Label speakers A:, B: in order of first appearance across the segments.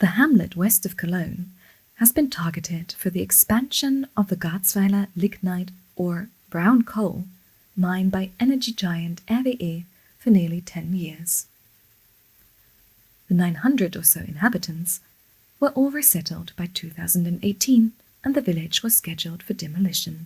A: The hamlet west of Cologne has been targeted for the expansion of the Garzweiler lignite or brown coal mined by energy giant RWE for nearly 10 years. The 900 or so inhabitants were all resettled by 2018 and the village was scheduled for demolition.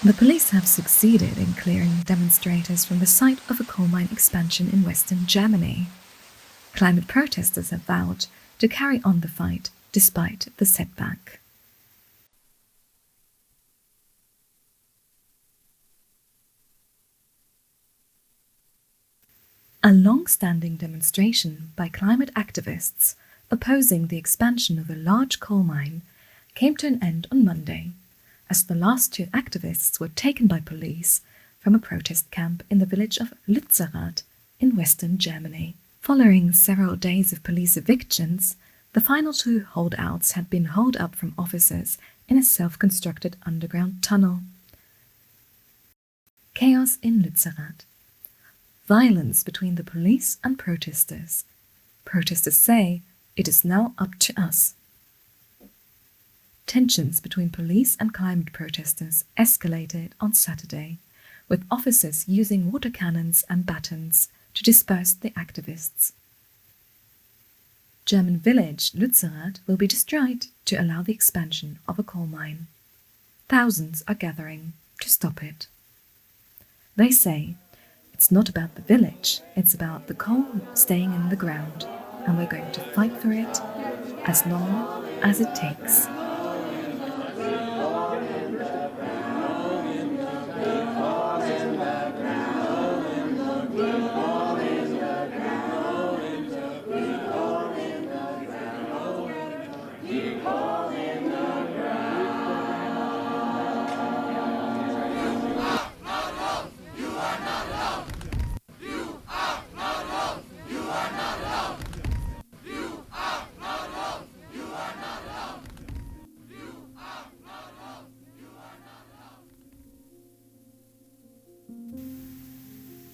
A: The police have succeeded in clearing demonstrators from the site of a coal mine expansion in western Germany. Climate protesters have vowed to carry on the fight despite the setback. A long-standing demonstration by climate activists opposing the expansion of a large coal mine came to an end on Monday, as the last 2 activists were taken by police from a protest camp in the village of Lützerath in western Germany. Following several days of police evictions, the final 2 holdouts had been hauled up from officers in a self-constructed underground tunnel. Chaos in Lützerath. Violence between the police and protesters. Protesters say, "It is now up to us." Tensions between police and climate protesters escalated on Saturday, with officers using water cannons and batons to disperse the activists. German village Lützerath will be destroyed to allow the expansion of a coal mine. Thousands are gathering to stop it. They say, "It's not about the village, it's about the coal staying in the ground, and we're going to fight for it as long as it takes."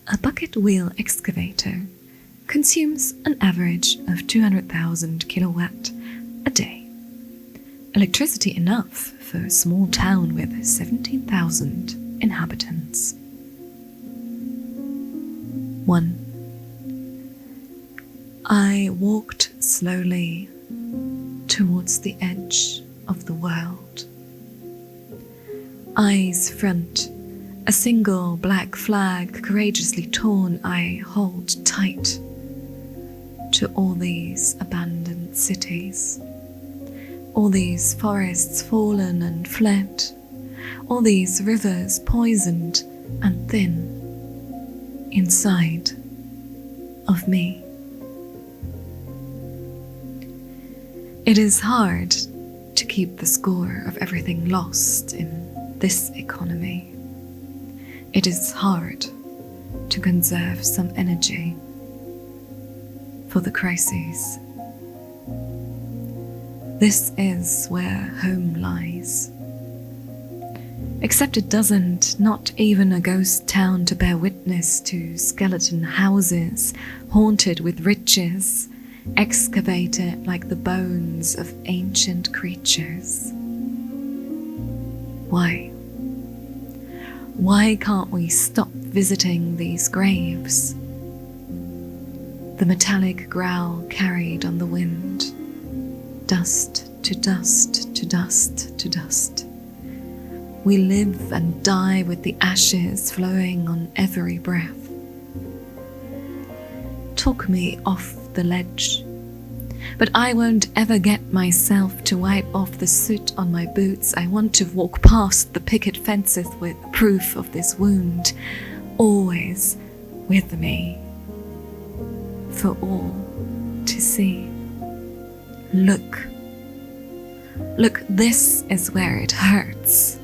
A: A bucket wheel excavator consumes an average of 200,000 kilowatt a day. Electricity enough for a small town with 17,000 inhabitants. 1. I walked slowly towards the edge of the world. Eyes front, a single black flag courageously torn, I hold tight to all these abandoned cities, all these forests fallen and fled, all these rivers poisoned and thin inside of me. It is hard to keep the score of everything lost in this economy. It is hard to conserve some energy for the crises. This is where home lies. Except it doesn't, not even a ghost town to bear witness to skeleton houses haunted with riches, excavated like the bones of ancient creatures. Why? Why can't we stop visiting these graves? The metallic growl carried on the wind, dust to dust to dust to dust. We live and die with the ashes flowing on every breath. Talk me off the ledge. But I won't ever get myself to wipe off the soot on my boots. I want to walk past the picket fences with proof of this wound, always with me, for all to see. Look, this is where it hurts.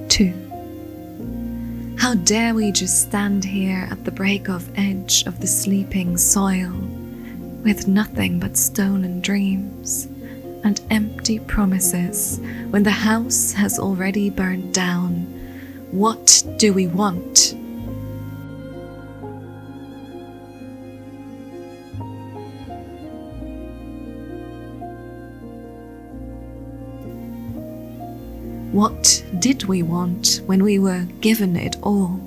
A: 2. How dare we just stand here at the break of edge of the sleeping soil, with nothing but stolen dreams and empty promises, when the house has already burned down. What do we want? What did we want when we were given it all?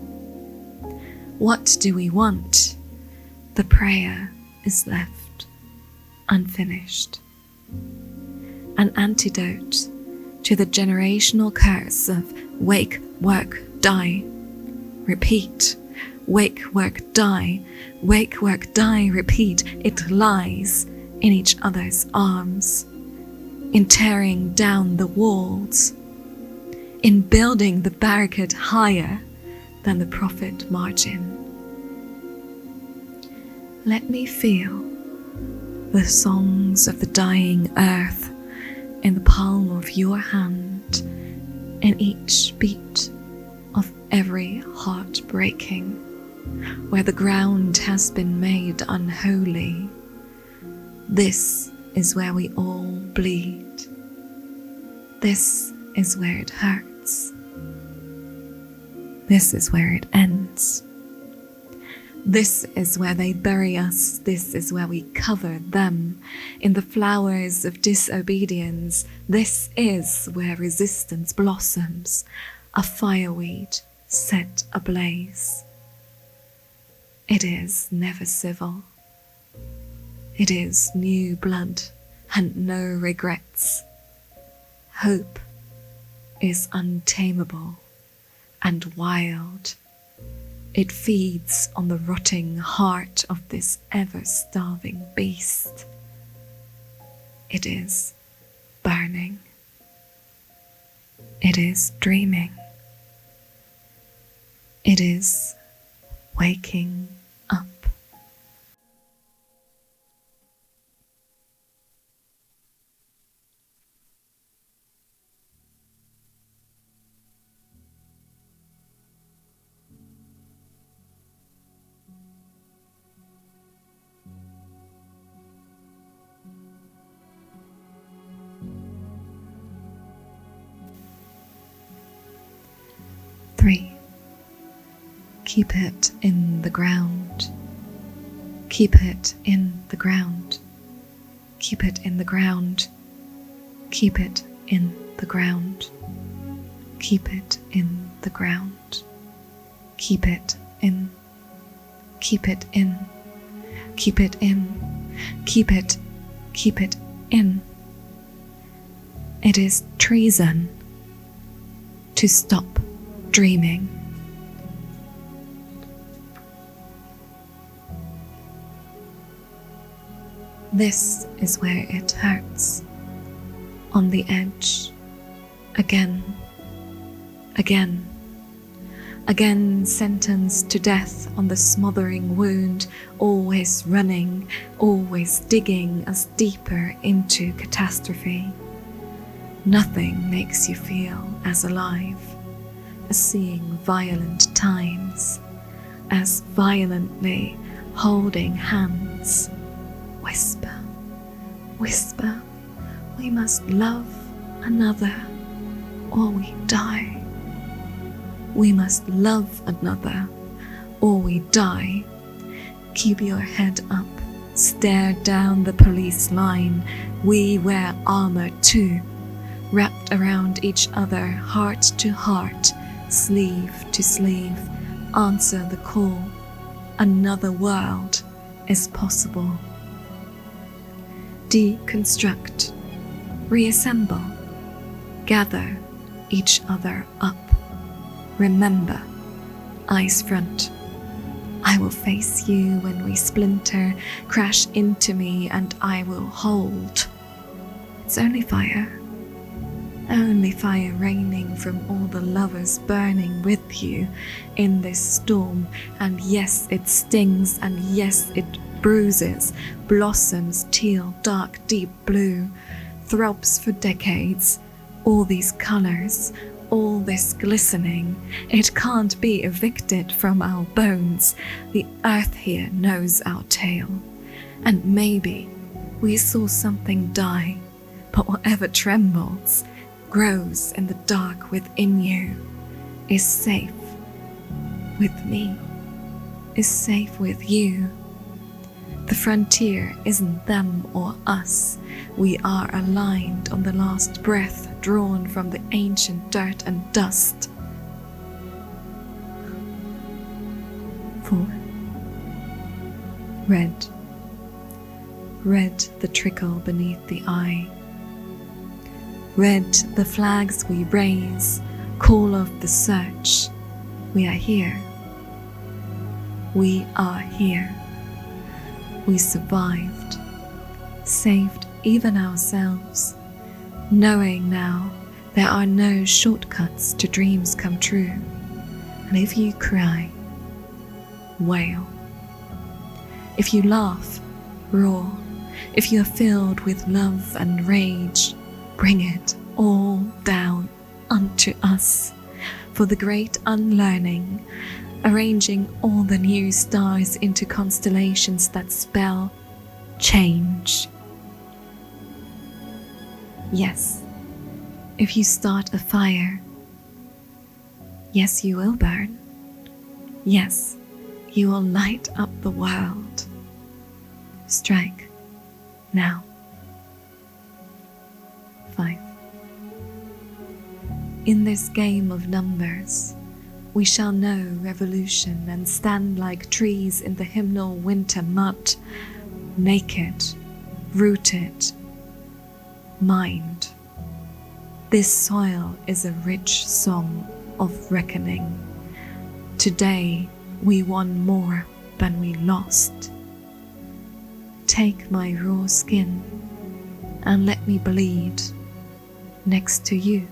A: What do we want? The prayer is left unfinished. An antidote to the generational curse of wake, work, die, repeat. Wake, work, die, wake, work, die, repeat. It lies in each other's arms, in tearing down the walls, in building the barricade higher than the profit margin. Let me feel the songs of the dying earth in the palm of your hand, in each beat of every heart breaking, where the ground has been made unholy. This is where we all bleed. This is where it hurts. This is where it ends. This is where they bury us. This is where we cover them in the flowers of disobedience. This is where resistance blossoms, a fireweed set ablaze. It is never civil. It is new blood and no regrets. Hope is untamable and wild. It feeds on the rotting heart of this ever-starving beast. It is burning. It is dreaming. It is waking up. Keep it in the ground. Keep it in the ground. Keep it in the ground. Keep it in the ground. Keep it in the ground. Keep it in. Keep it in. Keep it in. Keep it. Keep it in. It is treason to stop dreaming. This is where it hurts, on the edge, again, again, again sentenced to death on the smothering wound, always running, always digging us deeper into catastrophe. Nothing makes you feel as alive as seeing violent times, as violently holding hands. Whisper, whisper, we must love another or we die. We must love another or we die. Keep your head up, stare down the police line. We wear armor too, wrapped around each other, heart to heart, sleeve to sleeve. Answer the call. Another world is possible. Deconstruct, reassemble, gather each other up. Remember, eyes front, I will face you when we splinter, crash into me, and I will hold. It's only fire raining from all the lovers burning with you in this storm. And yes, it stings, and yes, it bruises, blossoms teal, dark, deep blue, throbs for decades. All these colors, all this glistening, it can't be evicted from our bones. The earth here knows our tale. And maybe we saw something die, but whatever trembles, grows in the dark within you, is safe with me, is safe with you. The frontier isn't them or us. We are aligned on the last breath drawn from the ancient dirt and dust. 4. Red. Red the trickle beneath the eye. Red the flags we raise, call of the search. We are here. We are here. We survived, saved even ourselves, knowing now there are no shortcuts to dreams come true. And if you cry, wail. If you laugh, roar. If you are filled with love and rage, bring it all down unto us for the great unlearning, arranging all the new stars into constellations that spell change. Yes, if you start a fire, yes, you will burn. Yes, you will light up the world. Strike now. 5. In this game of numbers, we shall know revolution and stand like trees in the hymnal winter mud, naked, rooted, mined. This soil is a rich song of reckoning. Today we won more than we lost. Take my raw skin and let me bleed next to you.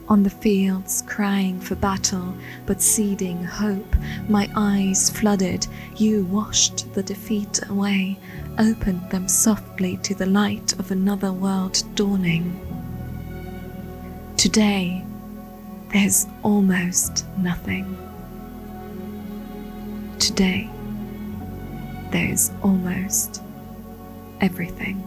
A: On the fields crying for battle, but seeding hope, my eyes flooded, you washed the defeat away, opened them softly to the light of another world dawning. Today, there's almost nothing. Today, there's almost everything.